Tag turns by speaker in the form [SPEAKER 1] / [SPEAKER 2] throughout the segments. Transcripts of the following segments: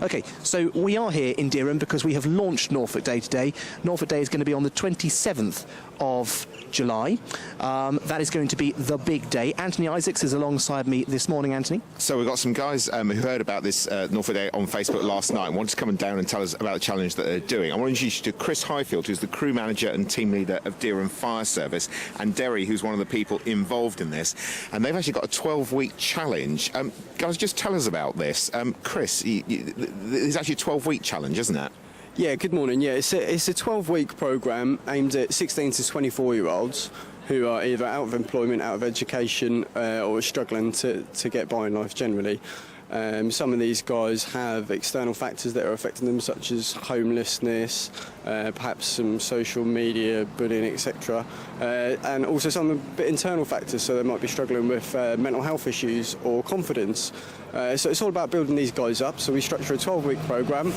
[SPEAKER 1] Okay, so we are here in Dereham because we have launched Norfolk Day today. Norfolk Day is going to be on the 27th of July. That is going to be the big day. Anthony Isaacs is alongside me this morning, Anthony.
[SPEAKER 2] So we've got some guys who heard about this Norfolk Day on Facebook last night and wanted to come down and tell us about the challenge that they're doing. I want to introduce you to Chris Highfield, who's the crew manager and team leader of Dereham Fire Service, and Deri, who's one of the people involved in this. And they've actually got a 12-week challenge. Guys, just tell us about this. Chris, it's actually a 12-week challenge, isn't it?
[SPEAKER 3] Yeah, good morning. Yeah, it's a 12-week programme aimed at 16 to 24-year-olds who are either out of employment, out of education, or struggling to get by in life generally. Some of these guys have external factors that are affecting them, such as homelessness, perhaps some social media, bullying, etc. And also some a bit internal factors, so they might be struggling with mental health issues or confidence. So it's all about building these guys up. So we structure a 12-week programme.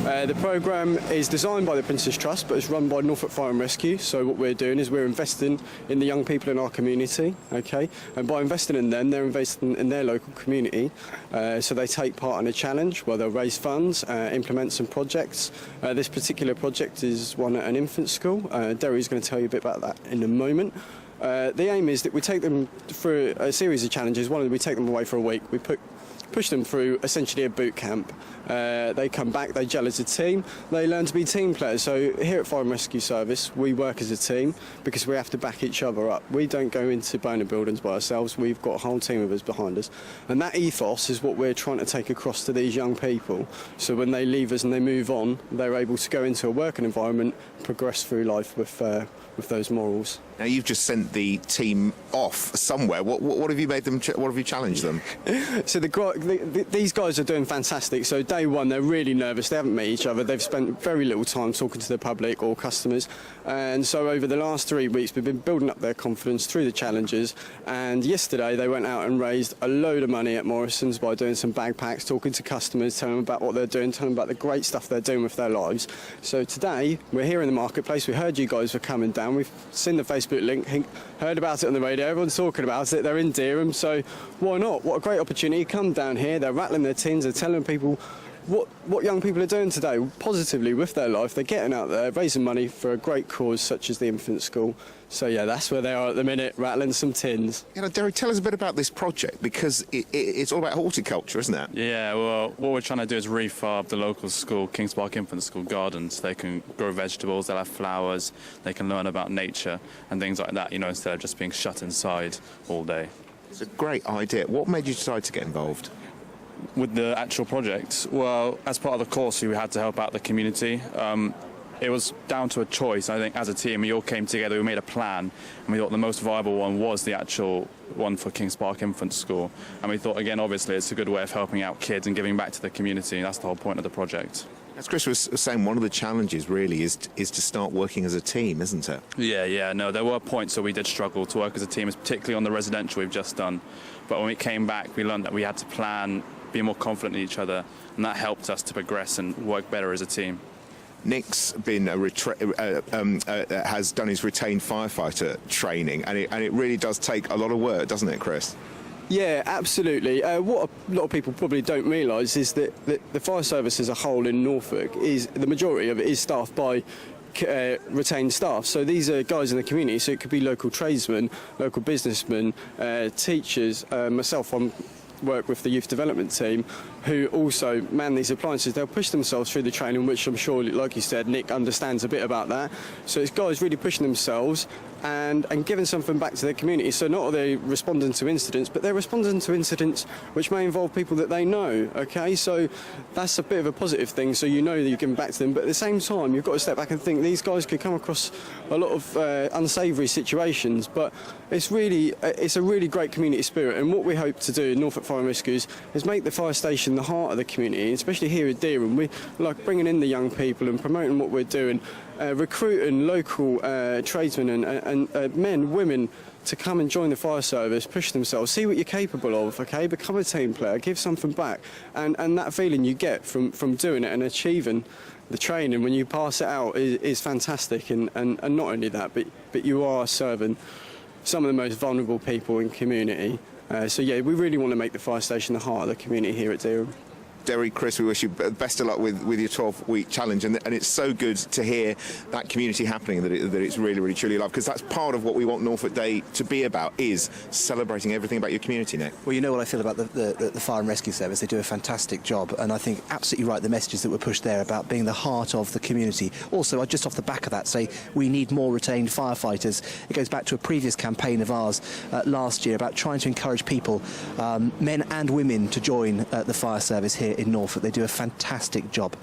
[SPEAKER 3] The programme is designed by the Prince's Trust, but it's run by Norfolk Fire and Rescue. So what we're doing is we're investing in the young people in our community, okay? And by investing in them, they're investing in their local community. So they take part in a challenge where they'll raise funds, implement some projects. This particular project is one at an infant school. Deri is going to tell you a bit about that in a moment. The aim is that we take them through a series of challenges. One, we take them away for a week. We push them through essentially a boot camp. They come back, they gel as a team, they learn to be team players. So here at Fire and Rescue Service, we work as a team because we have to back each other up. We don't go into burning buildings by ourselves, we've got a whole team of us behind us. And that ethos is what we're trying to take across to these young people. So when they leave us and they move on, they're able to go into a working environment, progress through life with those morals.
[SPEAKER 2] Now, you've just sent the team off somewhere. What have you made them? What have you challenged them?
[SPEAKER 3] So these guys are doing fantastic. So day one, they're really nervous. They haven't met each other. They've spent very little time talking to the public or customers. And so over the last 3 weeks, we've been building up their confidence through the challenges. And yesterday, they went out and raised a load of money at Morrison's by doing some bagpacks, talking to customers, telling them about what they're doing, telling them about the great stuff they're doing with their lives. So today, we're here in the marketplace. We heard you guys were coming down. We've seen the Facebook link, heard about it on the radio, everyone's talking about it, they're in Dereham, so why not? What a great opportunity. Come down here, they're rattling their tins, they're telling people what young people are doing today positively with their life. They're getting out there, raising money for a great cause such as the infant school. So yeah, that's where they are at the minute, rattling some tins.
[SPEAKER 2] You know, Deri, tell us a bit about this project, because it's all about horticulture, isn't it?
[SPEAKER 4] Yeah, well, what we're trying to do is refurb the local school, Kings Park Infant School gardens. They can grow vegetables, they'll have flowers, they can learn about nature and things like that, you know, instead of just being shut inside all day.
[SPEAKER 2] It's a great idea. What made you decide to get involved?
[SPEAKER 4] With the actual project, well, as part of the course, we had to help out the community. It was down to a choice. I think as a team, we all came together, we made a plan, and we thought the most viable one was the actual one for Kings Park Infant School. And we thought, again, obviously, it's a good way of helping out kids and giving back to the community. That's the whole point of the project.
[SPEAKER 2] As Chris was saying, one of the challenges really is to start working as a team, isn't it?
[SPEAKER 4] Yeah, no, there were points where we did struggle to work as a team, particularly on the residential we've just done. But when we came back, we learned that we had to plan, be more confident in each other, and that helped us to progress and work better as a team.
[SPEAKER 2] Nick's been has done his retained firefighter training, and it really does take a lot of work, doesn't it, Chris?
[SPEAKER 3] Yeah, absolutely. What a lot of people probably don't realise is that the fire service as a whole in Norfolk the majority of it is staffed by retained staff. So these are guys in the community, so it could be local tradesmen, local businessmen, teachers. Myself, I'm work with the youth development team who also man these appliances. They'll push themselves through the training, which I'm sure, like you said, Nick understands a bit about that. So it's guys really pushing themselves and giving something back to their community. So not are they responding to incidents, but they're responding to incidents which may involve people that they know, okay? So that's a bit of a positive thing, so you know that you're giving back to them, but at the same time, you've got to step back and think these guys could come across a lot of unsavoury situations, but it's a really great community spirit, and what we hope to do in Norfolk Fire and Rescues is make the fire station the heart of the community, especially here at Dereham. We like bringing in the young people and promoting what we're doing, recruiting local tradesmen and men, women to come and join the fire service, push themselves, see what you're capable of, okay? Become a team player, give something back, and that feeling you get from doing it and achieving the training when you pass it out is fantastic, and not only that, but you are serving some of the most vulnerable people in community. So yeah, we really want to make the fire station the heart of the community here at Dereham.
[SPEAKER 2] Deri, Chris, we wish you best of luck with your 12-week challenge, and it's so good to hear that community happening, that it's really, really truly alive, because that's part of what we want Norfolk Day to be about, is celebrating everything about your community, Nick.
[SPEAKER 1] Well, you know what I feel about the Fire and Rescue Service. They do a fantastic job, and I think absolutely right, the messages that were pushed there about being the heart of the community. Also, I'd just off the back of that say we need more retained firefighters. It goes back to a previous campaign of ours last year about trying to encourage people, men and women, to join the fire service here in Norfolk. They do a fantastic job.